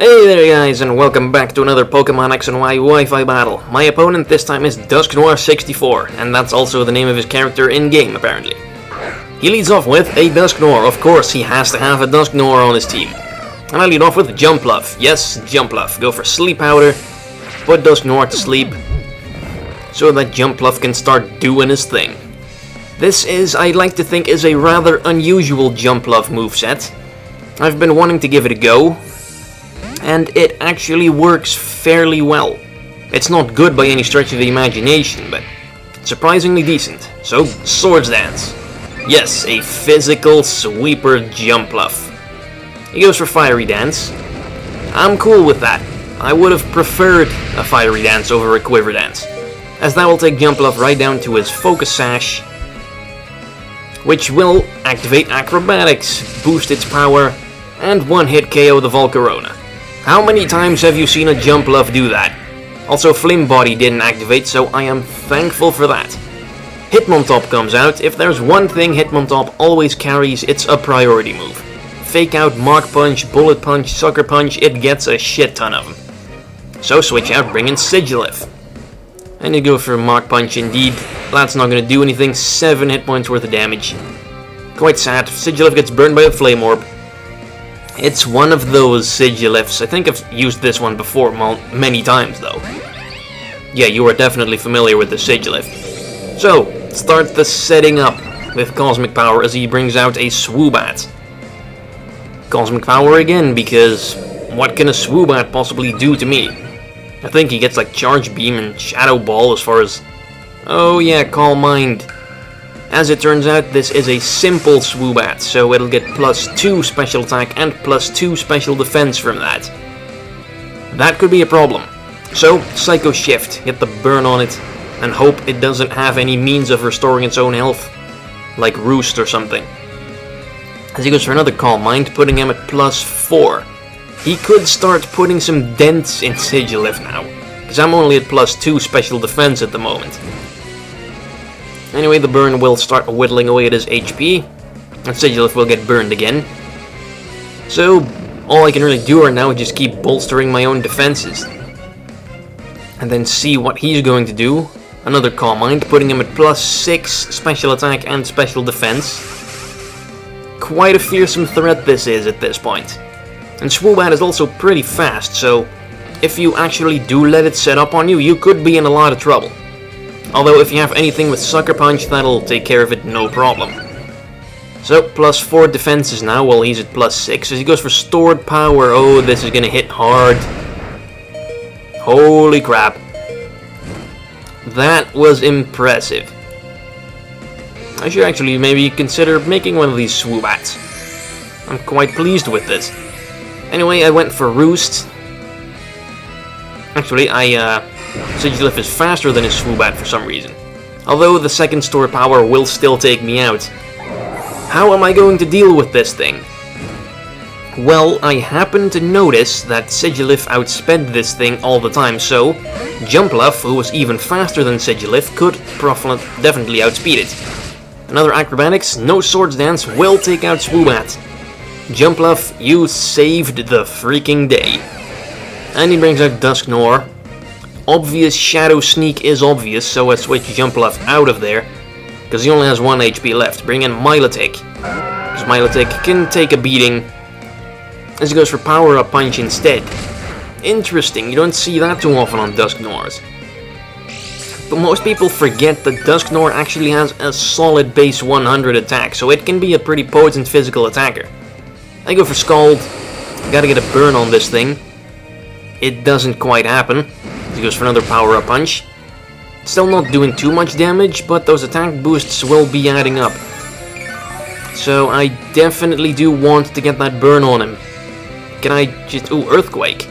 Hey there guys, and welcome back to another Pokémon X and Y Wi-Fi battle. My opponent this time is dusknoir64, and that's also the name of his character in-game apparently. He leads off with a Dusknoir. Of course, he has to have a Dusknoir on his team. And I lead off with Jumpluff. Yes, Jumpluff. Go for Sleep Powder, put Dusknoir to sleep, so that Jumpluff can start doing his thing. This is, I'd like to think, is a rather unusual Jumpluff moveset. I've been wanting to give it a go, and it actually works fairly well. It's not good by any stretch of the imagination, but surprisingly decent. So, Swords Dance. Yes, a physical sweeper Jumpluff. He goes for Fiery Dance. I'm cool with that. I would have preferred a Fiery Dance over a Quiver Dance, as that will take Jumpluff right down to his Focus Sash, which will activate Acrobatics, boost its power, and one-hit KO the Volcarona. How many times have you seen a Jumpluff do that? Also, Flame Body didn't activate, so I am thankful for that. Hitmontop comes out. If there's one thing Hitmontop always carries, it's a priority move. Fake Out, Mark Punch, Bullet Punch, Sucker Punch, it gets a shit ton of them. So switch out, bring in Sigilyph. And you go for Mark Punch indeed. That's not going to do anything, 7 hit points worth of damage. Quite sad, Sigilyph gets burned by a Flame Orb. It's one of those Sigilyphs. I think I've used this one before many times though. Yeah, you are definitely familiar with the Sigilyph. So, start the setting up with Cosmic Power as he brings out a Swoobat. Cosmic Power again, because what can a Swoobat possibly do to me? I think he gets like Charge Beam and Shadow Ball as far as... Oh yeah, Calm Mind. As it turns out, this is a simple Swoobat, so it'll get +2 special attack and +2 special defense from that. That could be a problem. So, Psycho Shift, get the burn on it, and hope it doesn't have any means of restoring its own health, like Roost or something. As he goes for another Calm Mind, putting him at +4. He could start putting some dents in Sigilyph now, because I'm only at +2 special defense at the moment. Anyway, the burn will start whittling away at his HP, and Sigilyph will get burned again. So, all I can really do right now is just keep bolstering my own defenses. And then see what he's going to do. Another Calm Mind, putting him at +6 special attack and special defense. Quite a fearsome threat this is at this point. And Swoobat is also pretty fast, so if you actually do let it set up on you, you could be in a lot of trouble. Although if you have anything with Sucker Punch, that'll take care of it no problem. So, +4 defenses now, while he's at +6. As he goes for Stored Power, oh, this is gonna hit hard. Holy crap. That was impressive. I should actually maybe consider making one of these Swoobats. I'm quite pleased with this. Anyway, I went for Roost. Actually, Sigilyph is faster than his Swoobat for some reason. Although the second Store Power will still take me out. How am I going to deal with this thing? Well, I happen to notice that Sigilyph outsped this thing all the time, so Jumpluff, who was even faster than Sigilyph, could definitely outspeed it. Another Acrobatics, no Swords Dance, will take out Swoobat. Jumpluff, you saved the freaking day. And he brings out Dusknoir. Obvious Shadow Sneak is obvious, so I switch Jumpluff out of there, because he only has 1 HP left. Bring in Milotic, because Milotic can take a beating, as he goes for Power Up Punch instead. Interesting, you don't see that too often on Dusknoirs. But most people forget that Dusknoir actually has a solid base 100 attack, so it can be a pretty potent physical attacker. I go for Scald, gotta get a burn on this thing. It doesn't quite happen. He goes for another Power Up Punch. Still not doing too much damage, but those attack boosts will be adding up. So I definitely do want to get that burn on him. Can I just... Ooh, Earthquake.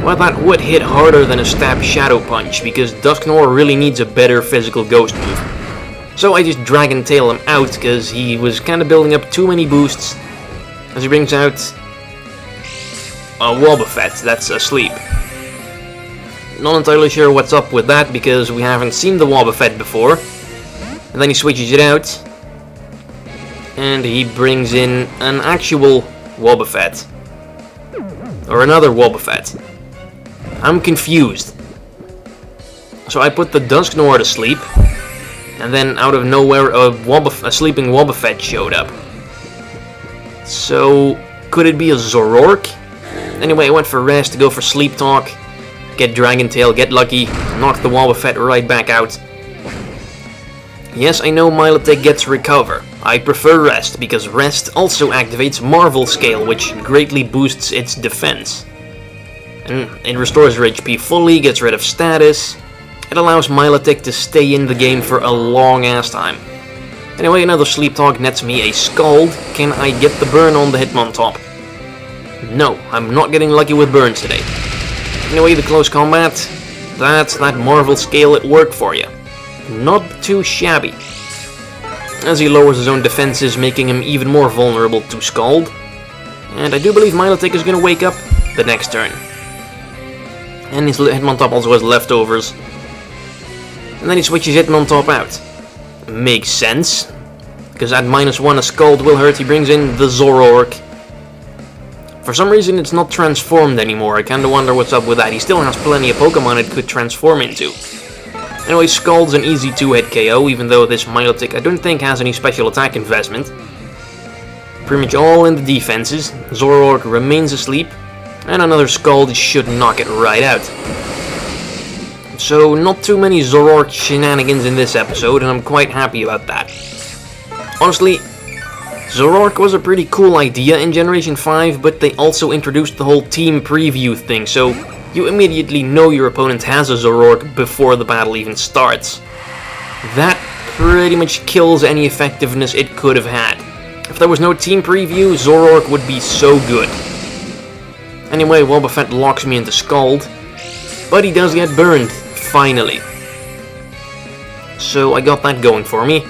Well, that would hit harder than a Stab Shadow Punch, because Dusknoir really needs a better physical ghost move. So I just Dragon Tail him out, because he was kind of building up too many boosts. As he brings out a Wobbuffet that's asleep. Not entirely sure what's up with that, because we haven't seen the Wobbuffet before. And then he switches it out. And he brings in an actual Wobbuffet. Or another Wobbuffet? I'm confused. So I put the Dusknoir to sleep, and then out of nowhere a sleeping Wobbuffet showed up. So, could it be a Zoroark? Anyway, I went for rest, go for Sleep Talk, get Dragon Tail, get lucky, knock the Wobbuffet right back out. Yes, I know Milotic gets Recover. I prefer Rest, because Rest also activates Marvel Scale, which greatly boosts its defense. And it restores her HP fully, gets rid of status. It allows Milotic to stay in the game for a long ass time. Anyway, another Sleep Talk nets me a Scald. Can I get the burn on the Hitmontop? No, I'm not getting lucky with burns today. Anyway, the close combat. That's that Marvel Scale, it worked for you. Not too shabby. As he lowers his own defenses, making him even more vulnerable to Scald. And I do believe Milotic is going to wake up the next turn. And his Hitmontop also has leftovers. And then he switches Hitmontop out. Makes sense. Because at -1 a Scald will hurt, he brings in the Zoroark. For some reason it's not transformed anymore, I kinda wonder what's up with that. He still has plenty of Pokemon it could transform into. Anyway, Scald's an easy 2-hit KO, even though this Milotic I don't think has any special attack investment. Pretty much all in the defenses. Zoroark remains asleep, and another Scald should knock it right out. So, not too many Zoroark shenanigans in this episode, and I'm quite happy about that. Honestly, Zoroark was a pretty cool idea in Generation 5, but they also introduced the whole team preview thing, so you immediately know your opponent has a Zoroark before the battle even starts. That pretty much kills any effectiveness it could have had. If there was no team preview, Zoroark would be so good. Anyway, Wobbuffet locks me into Scald, but he does get burned, finally. So I got that going for me.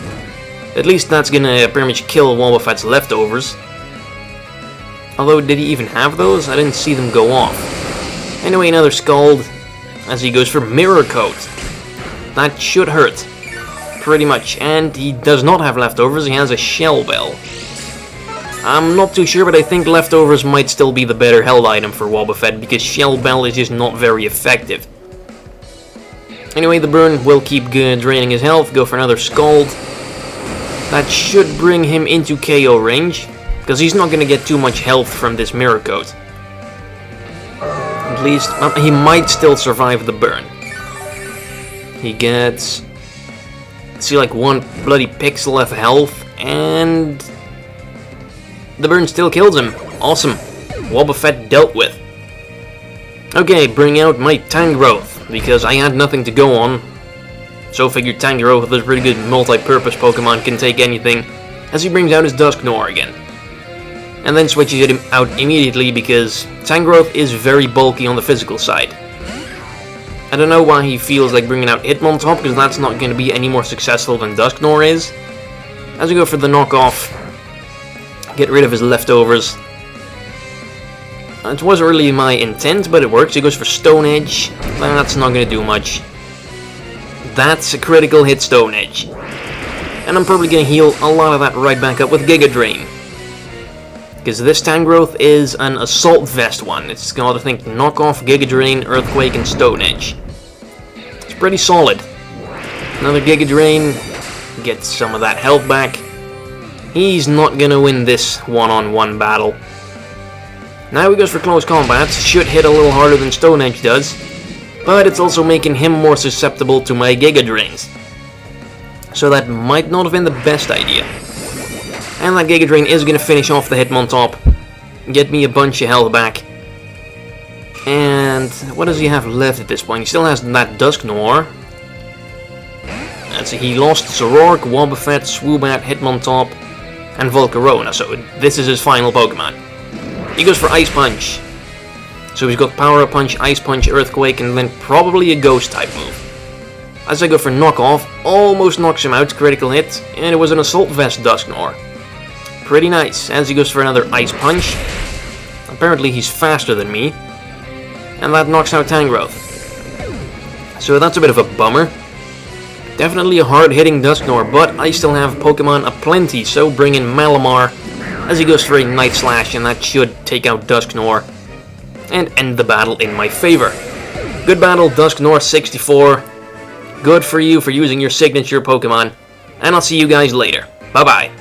At least that's gonna pretty much kill Wobbuffet's leftovers. Although, did he even have those? I didn't see them go off. Anyway, another Scald, as he goes for Mirror Coat. That should hurt. Pretty much. And he does not have leftovers, he has a Shell Bell. I'm not too sure, but I think leftovers might still be the better held item for Wobbuffet, because Shell Bell is just not very effective. Anyway, the burn will keep draining his health, go for another Scald. That should bring him into KO range, because he's not going to get too much health from this Mirror Coat. At least, he might still survive the burn. He gets, see, like 1 bloody pixel of health, and the burn still kills him. Awesome. Wobbuffet dealt with. Okay, bring out my Tangrowth, because I had nothing to go on. So figured Tangrowth is a pretty good multi-purpose Pokemon, can take anything, as he brings out his Dusknoir again. And then switches it out immediately because Tangrowth is very bulky on the physical side. I don't know why he feels like bringing out Hitmontop, because that's not going to be any more successful than Dusknoir is. As we go for the knockoff, get rid of his leftovers. It wasn't really my intent, but it works. He goes for Stone Edge. That's not going to do much. That's a critical hit Stone Edge. And I'm probably going to heal a lot of that right back up with Giga Drain. Because this Tangrowth is an Assault Vest one. It's got, I think, Knockoff, Giga Drain, Earthquake, and Stone Edge. It's pretty solid. Another Giga Drain. Gets some of that health back. He's not going to win this one-on-one battle. Now he goes for close combat. Should hit a little harder than Stone Edge does. But it's also making him more susceptible to my Giga Drains. So that might not have been the best idea. And that Giga Drain is going to finish off the Hitmontop. Get me a bunch of health back. And what does he have left at this point? He still has that Dusknoir. So he lost Zoroark, Wobbuffet, Swoobat, Hitmontop, and Volcarona. So this is his final Pokemon. He goes for Ice Punch. So he's got Power Up Punch, Ice Punch, Earthquake, and then probably a Ghost type move. As I go for Knockoff, almost knocks him out, critical hit, and it was an Assault Vest Dusknoir. Pretty nice. As he goes for another Ice Punch. Apparently he's faster than me. And that knocks out Tangrowth. So that's a bit of a bummer. Definitely a hard-hitting Dusknoir, but I still have Pokemon aplenty, so bring in Malamar as he goes for a Night Slash, and that should take out Dusknoir. and end the battle in my favor. Good battle, dusknoir64. Good for you for using your signature Pokemon, and I'll see you guys later. Bye-bye.